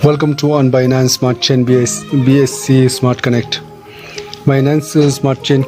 Welcome to on Binance Smart Chain BSC Smart Connect. Binance Smart Chain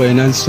Binance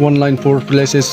1 line 4 places,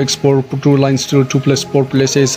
X4 2 lines 2 plus 4 places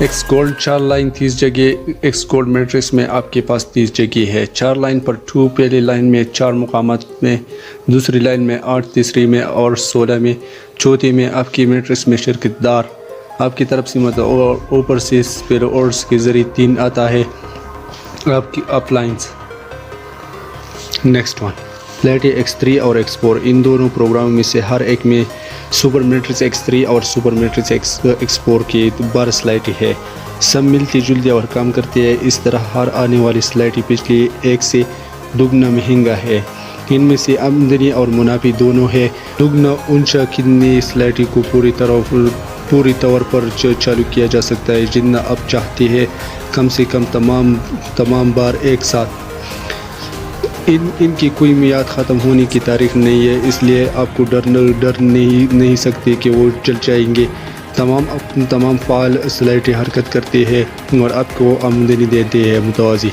x gold 4 line 30 جگہ. X gold matrix میں آپ کے پاس 30 جگہ ہے. 4 line پر 2، پہلی line میں 4 مقامات میں، دوسری لائن میں 8، تیسری میں اور 16 میں، چوتھی میں آپ کی میٹرکس میں شرکت دار آپ کی طرف سے اور اوپر سے پھر اورس کے ذریعے 3 آتا ہے آپ کی اپ لائنز. نیکسٹ ون سلیٹی X3 اور X4. ان دونوں پروگراموں میں سے ہر ایک میں سپر میٹرکس X3 اور سپر میٹرکس X4 کی 12 سلیٹی ہے. سب ملتی جلتی اور کام کرتی ہے. اس طرح ہر آنے والی سلیٹی پچھلی ایک سے دگنا مہنگا ہے. ان میں سے آمدنی اور منافع دونوں ہے. دگنا اونچا کتنی سلیٹی کو پوری طور پر چالو کیا جا سکتا ہے جتنا آپ چاہتے ہیں، کم سے کم تمام بار ایک ساتھ. ان کی کوئی میعاد ختم ہونے کی تاریخ نہیں ہے، اس لیے آپ کو ڈر نہیں سکتے کہ وہ چل جائیں گے. تمام فعال سلیٹیں حرکت کرتے ہیں اور آپ کو آمدنی دیتے ہیں متوازی.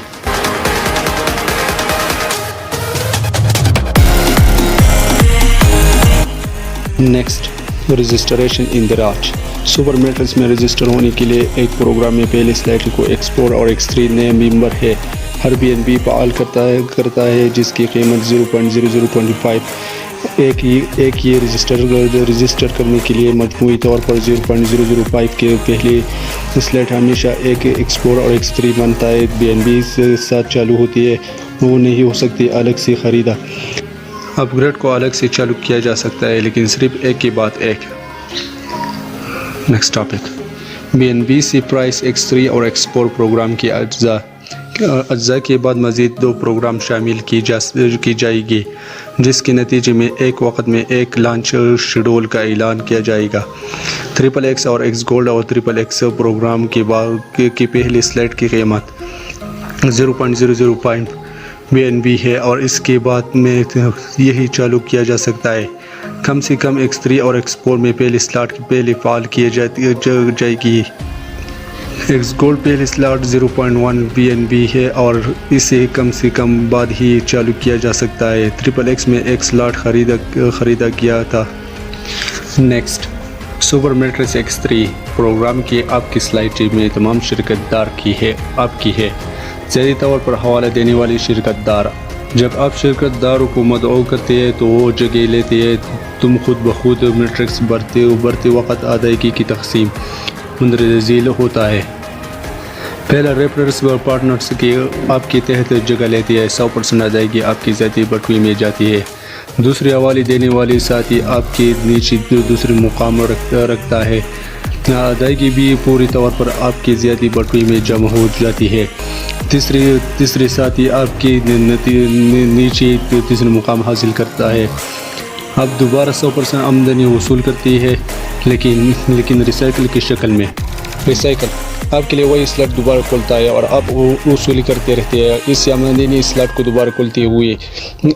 نیکسٹ رجسٹریشن اندراج. سپر میٹرکس میں رجسٹر ہونے کے لیے ایک پروگرام میں پہلی سلیٹی کو X4 اور X3 نئے ممبر ہے. ہر BNB فعال کرتا ہے جس کی قیمت 0.0025. ایک یہ رجسٹر کرنے کے لیے مجموعی طور پر 0.005 کے پہلی سلیٹ ہمیشہ ایک X4 اور X3 بنتا ہے. BNB سے ساتھ چالو ہوتی ہے، وہ نہیں ہو سکتی الگ سے خریدا. اپ گریڈ کو الگ سے چالو کیا جا سکتا ہے لیکن صرف ایک کے بعد ایک. نیکسٹ ٹاپک BNB سے پرائس X3 اور X4 پروگرام کی اجزاء کے بعد مزید 2 پروگرام شامل کی جائے گی جس کے نتیجے میں ایک وقت میں ایک لانچ شیڈول کا اعلان کیا جائے گا. XXX اور X گولڈ اور XXX پروگرام کی پہلی سلیٹ کی قیمت 0.00 BNB ہے اور اس کے بعد میں یہی چالو کیا جا سکتا ہے. کم سے کم X3 اور X4 میں پہلی سلاٹ پہلے فعال کیے جائے گی. ایکس گولڈ پہلی سلاٹ 0.1 BNB ہے اور اسے کم سے کم بعد ہی چالو کیا جا سکتا ہے. XXX میں ایک سلاٹ خریدا گیا تھا. Next super matrix X3 programme کی آپ کی سلیٹی میں تمام شرکت دار آپ کی ہے. ذاتی طور پر حوالہ دینے والی شرکت دار. جب آپ شرکت داروں کو مدعو کرتے ہیں تو وہ جگہ لیتے ہیں. تم خود بخود میٹرکس بھرتے وقت ادائیگی کی تقسیم مندرجہ ذیل ہوتا ہے. پہلا ریفرنس پارٹنرز کی آپ کے تحت جگہ لیتی ہے. 100% ادائیگی آپ کی ذاتی بٹوئی میں جاتی ہے. دوسری حوالے دینے والی ساتھی آپ کے نیچے دوسرے مقام رکھتا ہے. ادائیگی بھی پوری طور پر آپ کی ذاتی بٹوئی میں جمع ہو جاتی ہے. تیسری ساتھی آپ کے نیچے تیسرے مقام حاصل کرتا ہے. اب دوبارہ 100% آمدنی وصول کرتی ہے لیکن ریسائیکل کی شکل میں. ریسائیکل آپ کے لیے وہی سلاٹ دوبارہ کھولتا ہے اور آپ وصولی کرتے رہتے ہیں. اس سے آمدنی سلاٹ کو دوبارہ کھولتے ہوئے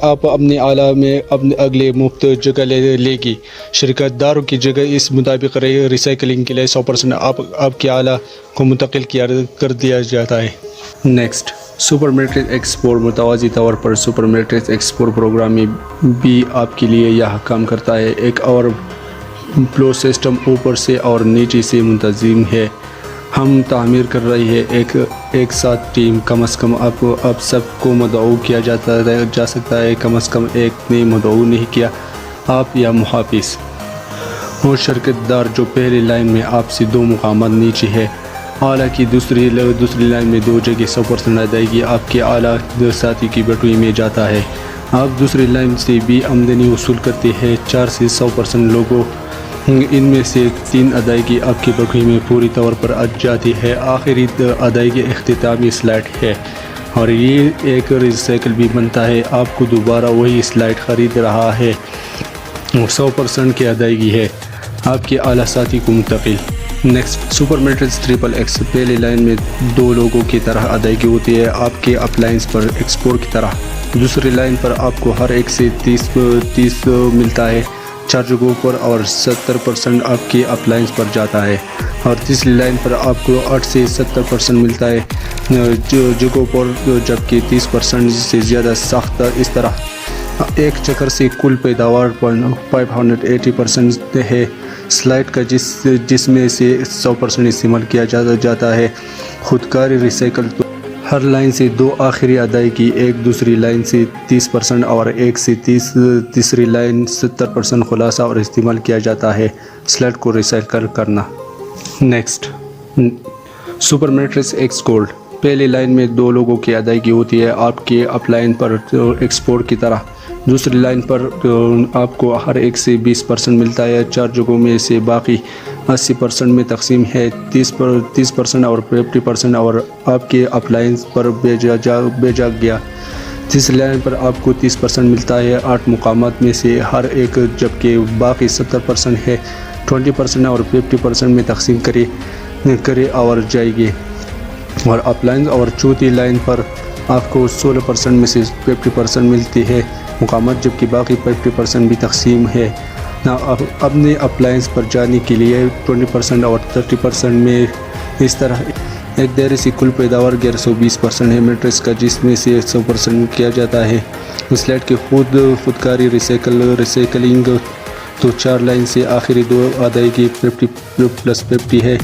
آپ اپنے اعلیٰ میں اپنے اگلے مفت جگہ لے گی. شرکت داروں کی جگہ اس مطابق ریسائیکلنگ کے لیے 100% آپ کے اعلیٰ کو منتقل کر دیا جاتا ہے. نیکسٹ سپر میٹرکس X4 متوازی طور پر سپر میٹرکس X4 پروگرام میں بھی آپ کے لیے یہ کام کرتا ہے. ایک اور فلو سسٹم اوپر سے اور نیچے سے منتظم ہے. ہم تعمیر کر رہے ہیں ایک ساتھ ٹیم. کم از کم اب سب کو مدعو کیا جا سکتا ہے. کم از کم ایک نے مدعو نہیں کیا، آپ یا محافظ وہ شرکت دار جو پہلی لائن میں آپ سے 2 مقامات نیچے ہے. اعلیٰ کی دوسری لائن میں 2 جگہ 100% ادائیگی آپ کے اعلیٰ ساتھی کی بٹوئی میں جاتا ہے. آپ دوسری لائن سے بھی آمدنی وصول کرتے ہیں 4 سے 100% لوگوں. ان میں سے 3 ادائیگی آپ کی بٹوئی میں پوری طور پر جاتی ہے. آخری ادائیگی اختتامی سلاٹ ہے اور یہ ایک ریسائیکل بھی بنتا ہے. آپ کو دوبارہ وہی سلاٹ خرید رہا ہے. 100% کی ادائیگی ہے آپ کے اعلیٰ ساتھی کو منتقل. نیکسٹ سپر میٹرکس XXX پہلی لائن میں 2 لوگوں کی طرح ادائیگی ہوتی ہے آپ کے اپ لائنز پر X4 کی طرح. دوسری لائن پر آپ کو ہر ایک سے 30 ملتا ہے 4 جگہوں پر اور 70% آپ کے اپ لائنز پر جاتا ہے. اور تیسری لائن پر آپ کو 8 سے 70% ملتا ہے جگہوں پر، جبکہ 30% سے زیادہ ساخت اس طرح ایک چکر سے کل پیداوار 580% ہے سلائٹ کا جس میں سے 100% استعمال کیا جاتا ہے۔ خودکار ریسائیکل تو ہر لائن سے 2 آخری ادائیگی، ایک دوسری لائن سے 30% اور ایک سے تیسری لائن 70% خلاصہ اور استعمال کیا جاتا ہے۔ سلائٹ کو ریسائیکل کرنا۔ Next, super matrix x gold. پہلی لائن میں 2 لوگوں کی ادائیگی ہوتی ہے آپ کے اپ لائن پر ایکسپورٹ کی طرح۔ دوسری لائن پر آپ کو ہر ایک سے 20% ملتا ہے۔ 4 جگہوں میں سے باقی 80% میں تقسیم ہے، 30% اور 50% اور آپ کے اپ لائن پر بھیجا گیا۔ تیسری لائن پر آپ کو 30% ملتا ہے 8 مقامات میں سے ہر ایک، جبکہ باقی 70% ہے 20% اور 50% میں تقسیم کرے اور جائے گی۔ اور اپ لائن اور چوتھی لائن پر آپ کو 16% میں سے 50% ملتی ہے مقامات، جبکہ باقی 50% بھی تقسیم ہے۔ اپنے اپ لائنس پر جانے کے لیے 20% اور 30% میں اس طرح ایک دائرے سے کل پیداوار 1120% ہے میٹرکس کا، جس میں سے 100% کیا جاتا ہے۔ سلائٹ کی خودکاری ریسائیکلنگ تو 4 لائن سے آخری 2 ادائیگی 50+50 ہے،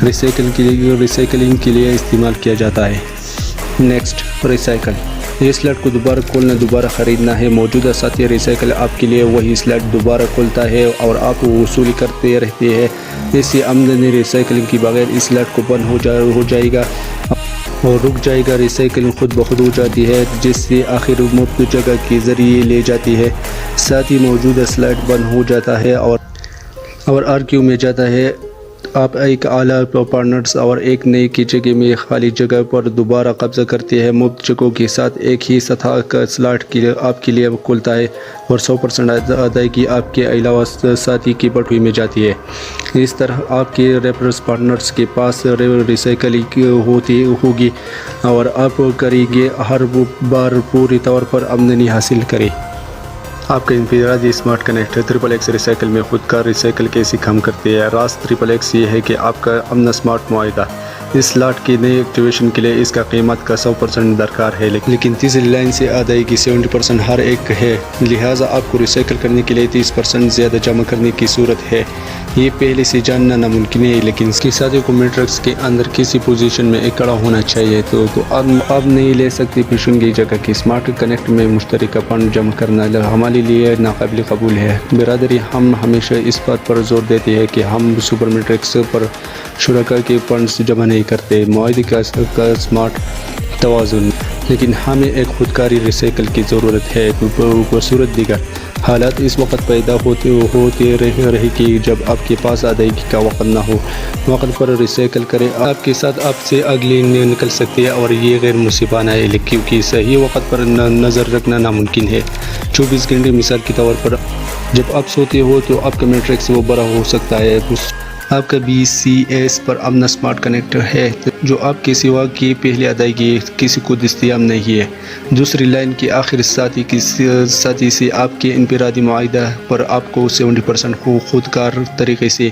ریسائیکلنگ کے لیے استعمال کیا جاتا ہے۔ Next, recycle. یہ سلائٹ کو دوبارہ کھولنا، دوبارہ خریدنا ہے۔ موجودہ ساتھی ریسائیکل آپ کے لیے وہی سلائٹ دوبارہ کھولتا ہے اور آپ وصولی کرتے رہتے ہیں۔ اس سے آمدنی ریسائیکلنگ کے بغیر اس سلائٹ کو بند ہو جائے گا اور رک جائے گا۔ ریسائیکلنگ خود بخود ہو جاتی ہے، جس سے آخر مفت جگہ کے ذریعے لے جاتی ہے۔ ساتھ ہی موجودہ سلائٹ بند ہو جاتا ہے اور آرکیو میں جاتا ہے۔ آپ ایک اعلیٰ پارٹنرز اور ایک نئی کی جگہ میں خالی جگہ پر دوبارہ قبضہ کرتے ہیں۔ مفت جگہوں کے ساتھ ایک ہی سطح کا سلاٹ آپ کے لیے کھلتا ہے اور 100% ادائیگی آپ کے علاوہ ساتھی کی بٹوے میں جاتی ہے۔ اس طرح آپ کے ریفرنس پارٹنرز کے پاس ریسائیکلنگ ہوگی اور آپ کریں گے ہر بار پوری طور پر آمدنی حاصل کریں۔ آپ کا انفرادی اسمارٹ کنیکٹ XXX ریسائیکل میں خودکار ریسائیکل کیسے کام کرتے ہیں۔ راز XXX یہ ہے کہ آپ کا اپنا اسمارٹ معاہدہ۔ اس سلاٹ کی نئی ایکٹیویشن کے لیے اس کا قیمت کا 100% درکار ہے، لیکن تیسری لائن سے ادائیگی 70% ہر ایک ہے، لہٰذا آپ کو ریسائیکل کرنے کے لیے 30% زیادہ جمع کرنے کی صورت ہے۔ یہ پہلے سے جاننا ناممکن ہے، لیکن اس کے ساتھی کو میٹرکس کے اندر کسی پوزیشن میں اکڑا ہونا چاہیے تو آپ نہیں لے سکتے پیشنگی جگہ کی اسمارٹ کنیکٹ میں مشترکہ فنڈ جمع کرنا ہمارے لیے ناقابل قبول ہے۔ برادری، ہم ہمیشہ اس بات پر زور دیتے ہیں کہ ہم سپر میٹرکس پر شرکاء کے فنڈز جمع نہیں کرتے، معاہدے کا اسمارٹ توازن، لیکن ہمیں ایک خودکاری ریسائیکل کی ضرورت ہے۔ بصورت دیگر حالات اس وقت پیدا ہوتے رہے کہ جب آپ کے پاس ادائیگی کا وقت نہ ہو، وقت پر ریسائیکل کریں۔ آپ کے ساتھ آپ سے اگلی نکل سکتے ہیں اور یہ غیر منصفانہ ہے، کیونکہ صحیح وقت پر نظر رکھنا ناممکن ہے۔ 24 گھنٹے مثال کے طور پر جب آپ سوتے ہو تو آپ کا میٹرکس وہ بڑا ہو سکتا ہے۔ آپ کا BCS پر اپنا اسمارٹ کنیکٹر ہے جو آپ کے سوا کی پہلی ادائیگی کسی کو دستیاب نہیں ہے۔ دوسری لائن کے آخر ساتھی سے آپ کے انفرادی معاہدہ پر آپ کو 70% خودکار طریقے سے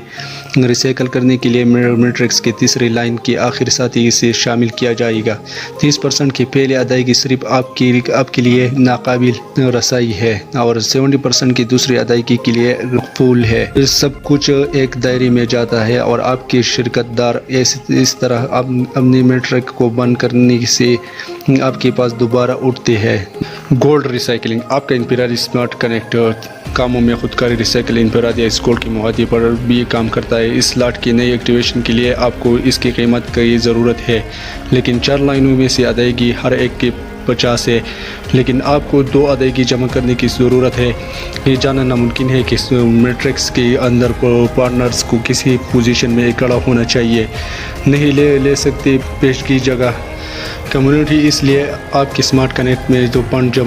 ریسائیکل کرنے کے لیے میٹرکس کے تیسری لائن کے آخر ساتھی سے شامل کیا جائے گا۔ 30% کی پہلی ادائیگی صرف آپ کے لیے ناقابل رسائی ہے اور 70% کی دوسری ادائیگی کے لیے مقبول ہے۔ سب کچھ ایک دائرے میں جاتا ہے اور آپ کے شرکت دار اس طرح اپنے میٹرک کو بند کرنے سے آپ کے پاس دوبارہ اٹھتے ہیں۔ Gold recycling. آپ کا انفرادی اسمارٹ کنیکٹ کاموں میں خودکاری ریسائیکل انفرادی ایکس گولڈ کے معاہدے پر بھی کام کرتا ہے۔ اس سلاٹ کی نئی ایکٹیویشن کے لیے آپ کو اس کی قیمت کی ضرورت ہے، لیکن 4 لائنوں میں سے ادائیگی ہر ایک کے 50 ہے، لیکن آپ کو 2 ادائیگی جمع کرنے کی ضرورت ہے۔ یہ جاننا ناممکن ہے کہ میٹرکس کے اندر پارٹنرز کو کسی پوزیشن میں اکڑا ہونا چاہیے، نہیں لے سکتے پیشگی جگہ کمیونٹی۔ اس لیے آپ کے اسمارٹ کنیکٹ میں جو فنڈ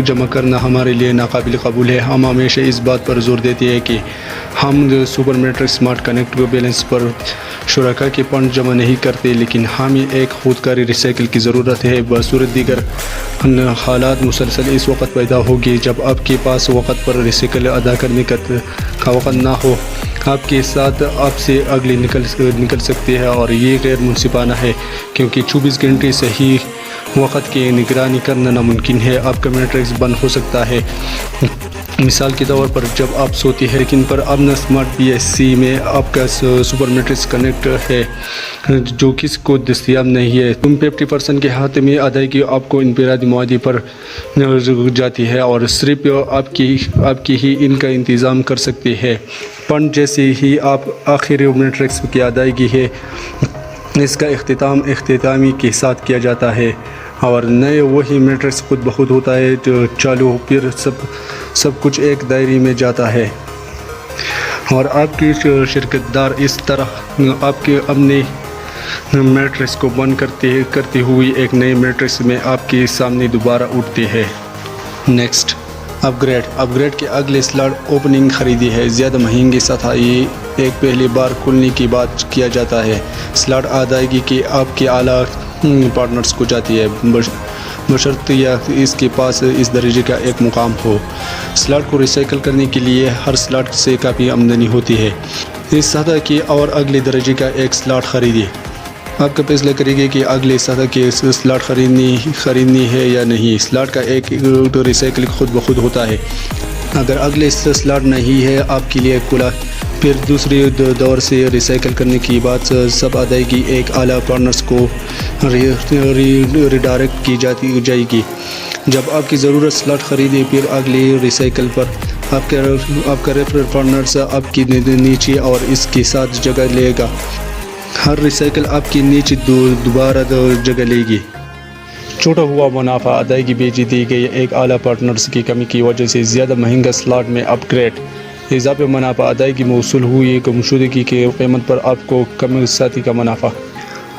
جمع کرنا ہمارے لیے ناقابل قبول ہے۔ ہم ہمیشہ اس بات پر زور دیتے ہیں کہ ہم super matrix smart connect balance پر شرکاء کے فنڈ جمع نہیں کرتے، لیکن ہمیں ایک خودکاری ریسائیکل کی ضرورت ہے۔ بصورت دیگر حالات مسلسل اس وقت پیدا ہوگی جب آپ کے پاس وقت پر ریسائیکل ادا کرنے کا وقت نہ ہو، آپ کے ساتھ آپ سے اگلے نکل سکتے ہیں اور یہ غیر منصفانہ ہے، کیونکہ 24 گھنٹے صحیح وقت کی نگرانی کرنا ناممکن ہے، آپ کا میٹرکس بند ہو سکتا ہے۔ مثال کے طور پر جب آپ سوتی ہے لیکن پر اب نہ اسمارٹ BSC میں آپ کا سپر میٹرکس کنیکٹ ہے جو کسی کو دستیاب نہیں ہے، تم 50% کے حاتمی ادائیگی آپ کو انفرادی معاہدے پر جاتی ہے اور صرف آپ کی ہی ان کا انتظام کر سکتے ہیں۔ فنڈ جیسے ہی آپ آخری میٹرکس کی ادائیگی ہے اس کا اختتامی کے ساتھ کیا جاتا ہے اور نئے وہی میٹرکس خود بخود ہوتا ہے چالو، پھر سب کچھ ایک دائرے میں جاتا ہے اور آپ کی شرکت دار اس طرح آپ کے اپنے میٹرکس کو بند کرتے ہوئے ایک نئے میٹرکس میں آپ کے سامنے دوبارہ اٹھتے ہیں۔ نیکسٹ، اپ گریڈ کے اگلے سلاٹ اوپننگ خریدی ہے۔ زیادہ مہنگی سطح یہ ایک پہلی بار کھلنے کے بعد کیا جاتا ہے۔ سلاٹ ادائیگی کے آپ کے اعلیٰ پارٹنرز کو جاتی ہے بشرط یا اس کے پاس اس درجے کا ایک مقام ہو۔ سلاٹ کو ریسائیکل کرنے کے لیے ہر سلاٹ سے کافی آمدنی ہوتی ہے۔ اس سطح کی اور اگلے درجے کا ایک سلاٹ خریدیے۔ آپ کا فیصلہ کرے گا کہ اگلے سطح کے سلاٹ خریدنی ہے یا نہیں۔ سلاٹ کا ایک ریسائیکل خود بخود ہوتا ہے۔ اگر اگلے سلاٹ نہیں ہے آپ کے لیے کھلا، پھر دوسرے دور سے ریسائیکل کرنے کے بعد سب ادائیگی ایک اعلیٰ پارٹنرز کو ریڈائریکٹ کی جائے گی۔ جب آپ کی ضرورت سلاٹ خریدے، پھر اگلے ریسائیکل پر آپ کا ریفرل پارٹنرز آپ کی نیچے اور اس کے ساتھ جگہ لے گا۔ ہر ریسائیکل آپ کی نیچے دوبارہ جگہ لے گی۔ چھوٹا ہوا منافع ادائیگی بھیجی دی گئی ایک اعلیٰ پارٹنرز کی کمی کی وجہ سے زیادہ مہنگا سلاٹ میں اپ گریڈ۔ اضافی منافع ادائیگی موصول ہوئی گمشدگی کی قیمت پر آپ کو کم ساتھی کا منافع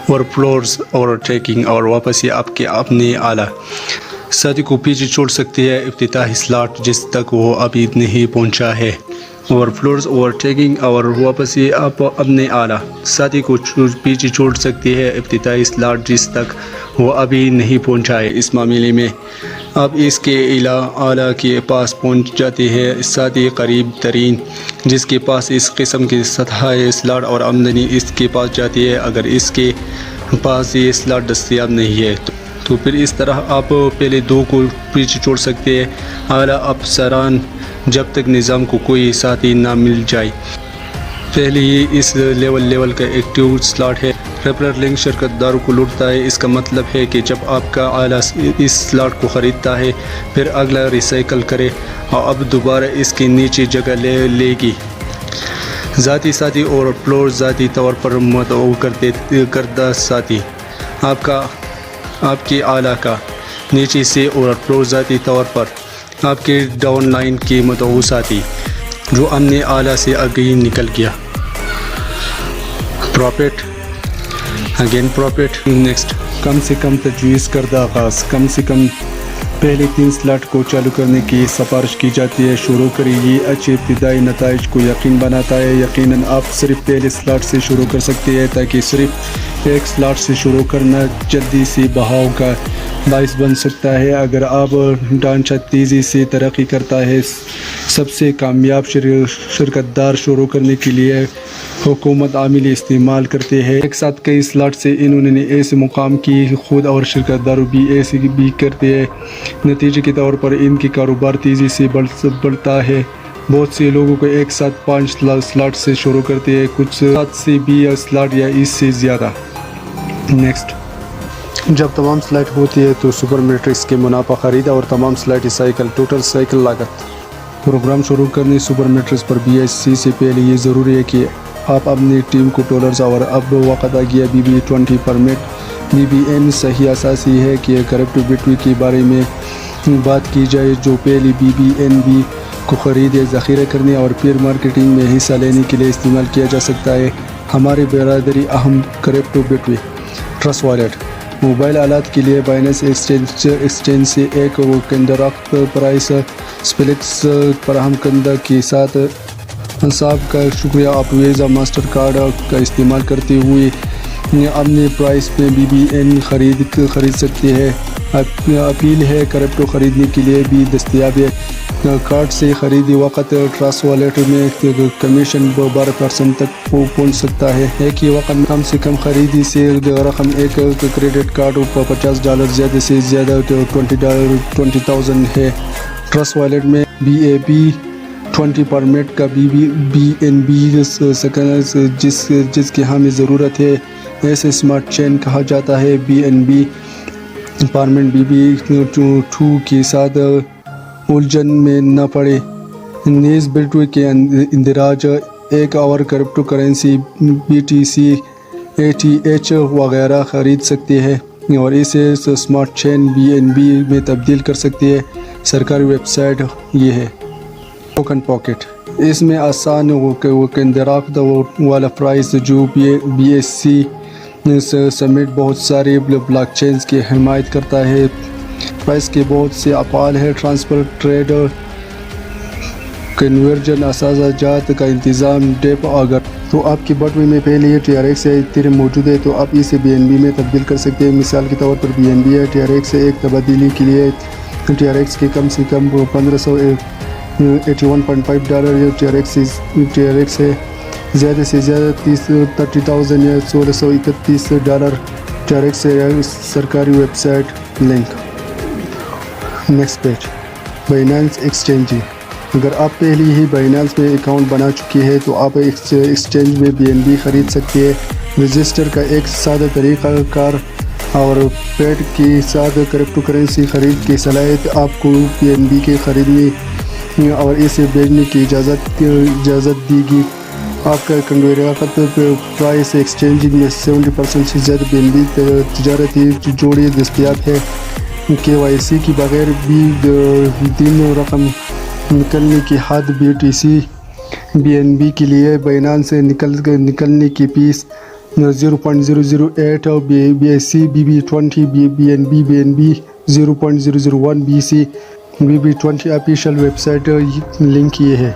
اور فلورز اور ٹریکنگ اور واپسی آپ کے اپنے اعلیٰ ساتھی کو پیچھے چھوڑ سکتے ہیں۔ افتتاحی سلاٹ جس تک وہ ابھی نہیں پہنچا ہے اور فلورز اور ٹریکنگ اور واپسی آپ اپنے اعلیٰ ساتھی کو پیچھے چھوڑ سکتے ہیں۔ افتتاحی سلاٹ جس تک وہ ابھی نہیں پہنچا ہے، اس معاملے میں آپ اس کے اعلیٰ کے پاس پہنچ جاتے ہیں۔ ساتھی قریب ترین جس کے پاس اس قسم کی سطح سلاٹ اور آمدنی اس کے پاس جاتی ہے، اگر اس کے پاس یہ سلاٹ دستیاب نہیں ہے تو پھر اس طرح آپ پہلے دو کو پیچھے چھوڑ سکتے ہیں۔ اعلیٰ افسران جب تک نظام کو کوئی ساتھی نہ مل جائے پہلے ہی اس لیول کا ایکٹیو سلاٹ ہے۔ ریفرل لنک شرکت داروں کو لوٹتا ہے۔ اس کا مطلب ہے کہ جب آپ کا اعلیٰ اس سلاٹ کو خریدتا ہے، پھر اگلا ریسائیکل کرے اور اب دوبارہ اس کے نیچے جگہ لے گی۔ ذاتی ساتھی اور فلور ذاتی طور پر مدعو کردہ ساتھی آپ کے اعلیٰ کا نیچے سے اور فلور ذاتی طور پر آپ کے ڈاؤن لائن کے مدعو ساتھی جو اپنے اعلیٰ سے آگے نکل گیا۔ پروفٹ نیکسٹ، کم سے کم تجویز کردہ آغاز۔ کم سے کم پہلے 3 سلاٹ کو چالو کرنے کی سفارش کی جاتی ہے۔ شروع کریں، یہ اچھے ابتدائی نتائج کو یقین بناتا ہے۔ یقیناً آپ صرف پہلے سلاٹ سے شروع کر سکتے ہیں تاکہ صرف ایک سلاٹ سے شروع کرنا جلدی سے بہاؤ کا باعث بن سکتا ہے۔ اگر آپ ڈھانچہ تیزی سے ترقی کرتا ہے، سب سے کامیاب شرکت دار شروع کرنے کے لیے حکمت عملی استعمال کرتے ہیں۔ ایک ساتھ کئی سلاٹ سے انہوں نے ایسے مقام کی خود اور شرکت داروں بھی ایسے بھی کرتے ہیں۔ نتیجے کے طور پر ان کی کاروبار تیزی سے بڑھتا ہے۔ بہت سے لوگوں کو ایک ساتھ 5 سلاٹ سے شروع کرتے ہیں، کچھ 7 سے 20 سلاٹ یا اس سے زیادہ۔ نیکسٹ، جب تمام سلاٹ ہوتی ہے تو سپر میٹرکس کے منافع خریدا اور تمام سلاٹ سائیکل ٹوٹل سائیکل لاگت۔ پروگرام شروع کرنے سپر میٹرکس پر BSC سے پہلے یہ ضروری ہے کہ آپ اپنی ٹیم کو ٹولرز اور اب وقت آ گیا BB20 پرمٹ BBN صحیح اساسی ہے کہ کرپٹو بٹوی کے بارے میں بات کی جائے جو پہلی BBNB کو خریدے، ذخیرہ کرنے اور پھر مارکیٹنگ میں حصہ لینے کے لیے استعمال کیا جا سکتا ہے۔ ہماری برادری اہم کرپٹو بٹوی ٹرسٹ والیٹ موبائل آلات کے لیے بائننس ایکسچینج سے ایک کنٹریکٹ پرائس سپلٹس فراہم کرنے کے ساتھ انصاف کا شکریہ۔ آپ ویزا ماسٹر کارڈ کا استعمال کرتے ہوئے اپنے پرائس پہ BBN خرید سکتے ہیں۔ اپیل ہے کرپٹو خریدنے کے لیے بھی دستیاب ہے۔ کارڈ سے خریدی وقت ٹرسٹ والیٹ میں کمیشن 12% تک پہنچ سکتا ہے۔ ایک ہی وقت میں کم سے کم خریدی سے رقم ایک کریڈٹ کارڈ $50 زیادہ سے زیادہ $20,000 ہے۔ ٹرسٹ والیٹ میں BAB 20 پرمٹ کا BNB سکنرز جس کی ہمیں ضرورت ہے، ایسے اسمارٹ چین کہا جاتا ہے۔ BNB پرمٹ BB2 کے ساتھ الجھن میں نہ پڑے، نیز بلٹوے کے اندراج ایک اور کرپٹو کرنسی BTC ATH وغیرہ خرید سکتے ہیں اور اسے اسمارٹ چین BNB میں تبدیل کر سکتے ہیں۔ سرکاری ویب سائٹ یہ ہے۔ ٹوکن پاکٹ، اس میں آسان اندراج والا پرائز جو BSC سمیت بہت سارے بلاک چینز کی حمایت کرتا ہے۔ پرائز کے بہت سے افعال ہیں: ٹرانسفر، ٹریڈ، کنورژن، اثاثہ جات کا انتظام، ڈیپ۔ اگر تو آپ کی بٹوے میں پہلے ہی TRX یا ایتھیریم موجود ہے تو آپ اسے BNB میں تبدیل کر سکتے ہیں۔ مثال کے طور پر BNB یا TRX سے ایک تبدیلی کے لیے TRX کے کم سے کم $1581.5 یا TRX سے زیادہ سے زیادہ $30,000 یا $1631 TRX سے سرکاری website link. Next page, Binance exchange. اگر آپ پہلے ہی بائنانس میں اکاؤنٹ بنا چکے ہیں تو آپ ایکسچینج میں BNB خرید سکتے ہیں۔ رجسٹر کا ایک سادہ طریقہ کار اور پیڈ کے ساتھ کرپٹو کرنسی خرید کی صلاحیت آپ کو BNB کے خریدنے اور اسے بیچنے کی اجازت دے گی۔ آپ کا کنگریٹ پرائس ایکسچینج میں 70% سے زیادہ BNB تجارتی جوڑے دستیاب ہے۔ KYC کے بغیر بھی دن رقم نکلنے کی حد BTC BNB کے لیے بائنانس سے نکلنے کی فیس 0.008 اور BSC BB20 BNB 0.001 BC BB20 official website link یہ ہے۔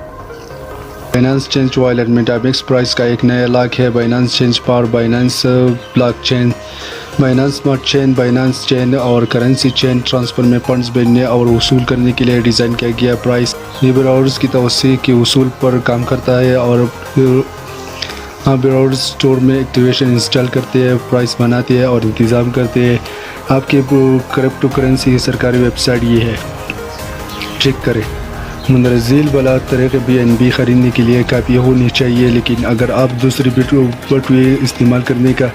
بائنانس چینج وائلٹ میں ڈائمیکس پرائز کا ایک نیا لاک ہے۔ بائنانس چینج پار Binance block chain, Binance smart chain, Binance chain اور کرنسی چین ٹرانسفر میں فنڈز بھیجنے اور وصول کرنے کے لیے ڈیزائن کیا گیا پرائز یہ براؤزرز کی توسیع کے اصول پر کام کرتا ہے اور براؤزر اسٹور میں ایکٹیویشن انسٹال کرتے ہیں، پرائز بناتے ہیں اور انتظام کرتے ہیں۔ آپ کے کرپٹو کرنسی کی سرکاری ویب سائٹ یہ ہے، چیک کریں۔ مندرجہ ذیل بلا طریقے BNB خریدنے کے لیے کافی ہونی چاہیے، لیکن اگر آپ دوسری بٹوے استعمال کرنے کا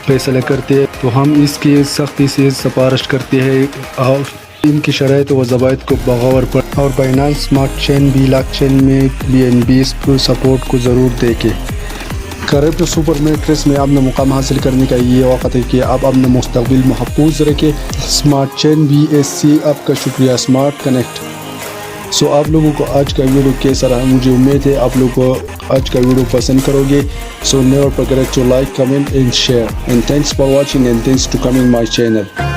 فیصلہ کرتے ہیں تو ہم اس کی سختی سے سفارش کرتے ہیں اور ان کی شرائط و ضوابط کو بغور پر اور بائنانس اسمارٹ چین بلاک چین میں BNB سپورٹ کو ضرور دیکھیں۔ کرپٹو سپر میٹرکس میں اپنا مقام حاصل کرنے کا یہ وقت ہے کہ آپ اپنا مستقبل محفوظ رکھیں۔ اسمارٹ چین BSC آپ کا شکریہ۔ Smart connect. آپ لوگوں کو آج کا ویڈیو کیسا رہا؟ مجھے امید ہے آپ لوگوں کو آج کا ویڈیو پسند کرو گے۔ Never forget to like, comment and share. And thanks for watching and thanks to coming my channel.